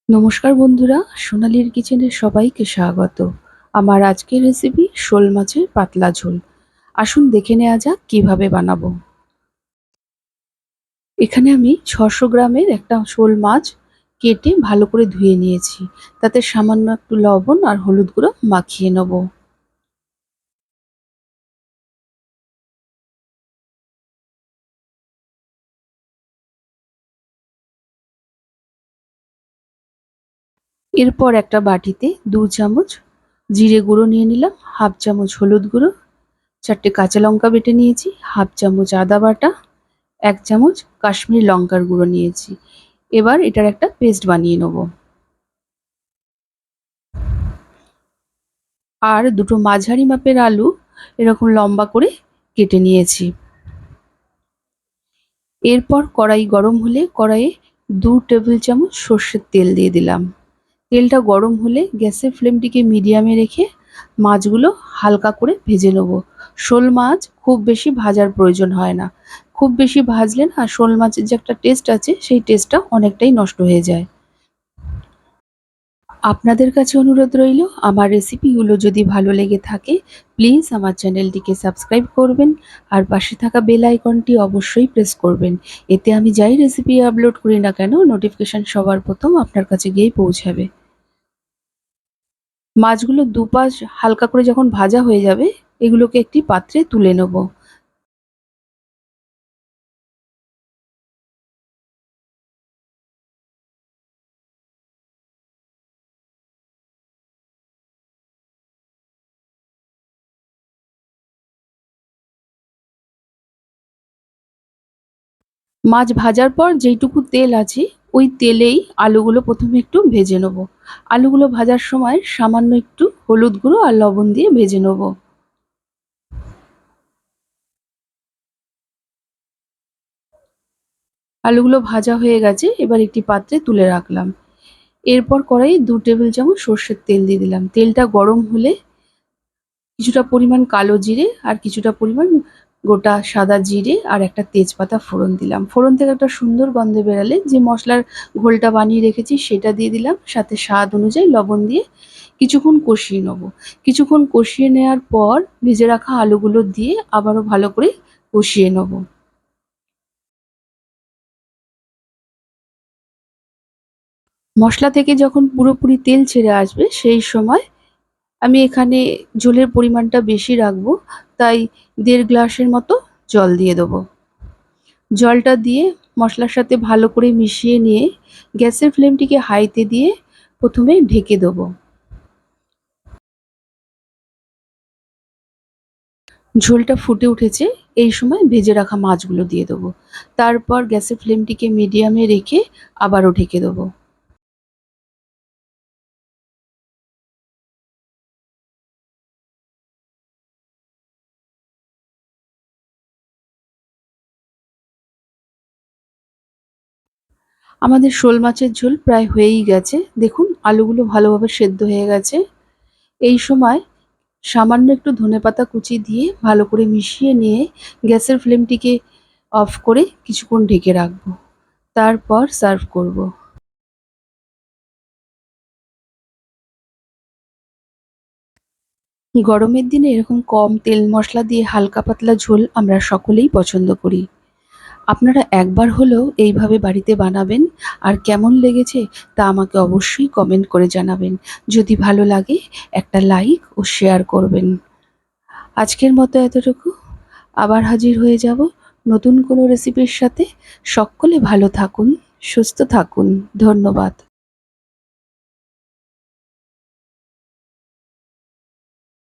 নমস্কার বন্ধুরা, সোনালীর কিচেনে সবাইকে স্বাগত। আমার আজকের রেসিপি শোল মাছের পাতলা ঝোল। আসুন দেখে নেওয়া যাক কিভাবে বানাবো। এখানে আমি 600 গ্রামের একটা শোল মাছ কেটে ভালো করে ধুয়ে নিয়েছি। তাতে সামান্য একটু লবণ আর হলুদ গুঁড়ো মাখিয়ে নেব। এরপর একটা বাটিতে 2 চামচ জিরে গুঁড়ো নিয়ে নিলাম, হাফ চামচ হলুদ গুঁড়ো, 4টে কাঁচা লঙ্কা বেটে নিয়েছি, হাফ চামচ আদা বাটা, 1 চামচ কাশ্মীরি লঙ্কার গুঁড়ো নিয়েছি। এবার এটার একটা পেস্ট বানিয়ে নেব। আর দুটো মাঝারি মাপের আলু এরকম লম্বা করে কেটে নিয়েছি। এরপর কড়াই গরম হলে কড়াইয়ে 2 টেবিল চামচ সর্ষের তেল দিয়ে দিলাম। তেলটা গরম হলে গ্যাসের ফ্লেমটিকে মিডিয়ামে রেখে মাছগুলো হালকা করে ভেজে নেব। শোল মাছ খুব বেশি ভাজার প্রয়োজন হয় না। খুব বেশি ভাজলে না শোল মাছের যে একটা টেস্ট আছে সেই টেস্টটা অনেকটাই নষ্ট হয়ে যায়। আপনাদের কাছে অনুরোধ রইল, আমার রেসিপিগুলো যদি ভালো লেগে থাকে প্লিজ আমার চ্যানেলটিকে সাবস্ক্রাইব করবেন আর পাশে থাকা বেল আইকনটি অবশ্যই প্রেস করবেন। এতে আমি যাই রেসিপি আপলোড করি না কেন নোটিফিকেশন সবার প্রথম আপনার কাছে গিয়েই পৌঁছাবে। মাছগুলো দুপাশ হালকা করে যখন ভাজা হয়ে যাবে এগুলোকে একটি পাত্রে তুলে নেব। মাছ ভাজার পর যেইটুকু তেল আছে ওই তেলেই আলুগুলো প্রথমে একটু ভেজে নেব। আলুগুলো ভাজার সময় সামান্য একটু হলুদ গুঁড়ো আর লবণ দিয়ে ভেজে নেব। আলুগুলো ভাজা হয়ে গেছে, এবার একটি পাত্রে তুলে রাখলাম। এরপর কড়াইয়ে 2 টেবিল চামচ সর্ষের তেল দিয়ে দিলাম। তেলটা গরম হলে কিছুটা পরিমাণ কালো জিরে আর কিছুটা পরিমাণ গোটা সাদা জিরে আর একটা তেজপাতা ফোড়ন দিলাম। ফোড়ন থেকে একটা সুন্দর গন্ধ বেরালে যে মশলার ঘোলটা বানিয়ে রেখেছি সেটা দিয়ে দিলাম, সাথে স্বাদ অনুযায়ী লবণ দিয়ে কিছুক্ষণ কষিয়ে নেব। কিছুক্ষণ কষিয়ে নেওয়ার পর ভেজে রাখা আলুগুলো দিয়ে আবারও ভালো করে কষিয়ে নেব। মশলা থেকে যখন পুরোপুরি তেল ছেড়ে আসবে সেই সময় আমি এখানে ঝোলের পরিমাণটা বেশি রাখবো, তাই 1.5 গ্লাসের মতো জল দিয়ে দেবো। জলটা দিয়ে মশলার সাথে ভালো করে মিশিয়ে নিয়ে গ্যাসের ফ্লেমটিকে হাইতে দিয়ে প্রথমে ঢেকে দেবো। ঝোলটা ফুটে উঠেছে, এই সময় ভেজে রাখা মাছগুলো দিয়ে দেবো। তারপর গ্যাসের ফ্লেমটিকে মিডিয়ামে রেখে আবারও ঢেকে দেবো। আমাদের শোল মাছের ঝোল প্রায় হয়েই গেছে। দেখুন আলুগুলো ভালোভাবে সেদ্ধ হয়ে গেছে। এই সময় সামান্য একটু ধনেপাতা কুচি দিয়ে ভালো করে মিশিয়ে নিয়ে গ্যাসের ফ্লেমটিকে অফ করে কিছুক্ষণ ঢেকে রাখবো। তারপর সার্ভ করব। গরমের দিনে এরকম কম তেল মশলা দিয়ে হালকা পাতলা ঝোল আমরা সকলেই পছন্দ করি। আপনারা একবার হলেও এইভাবে বাড়িতে বানাবেন আর কেমন লেগেছে তা আমাকে অবশ্যই কমেন্ট করে জানাবেন। যদি ভালো লাগে একটা লাইক ও শেয়ার করবেন। আজকের মতো এতটুকু। আবার হাজির হয়ে যাব নতুন কোনো রেসিপির সাথে। সকলে ভালো থাকুন, সুস্থ থাকুন। ধন্যবাদ।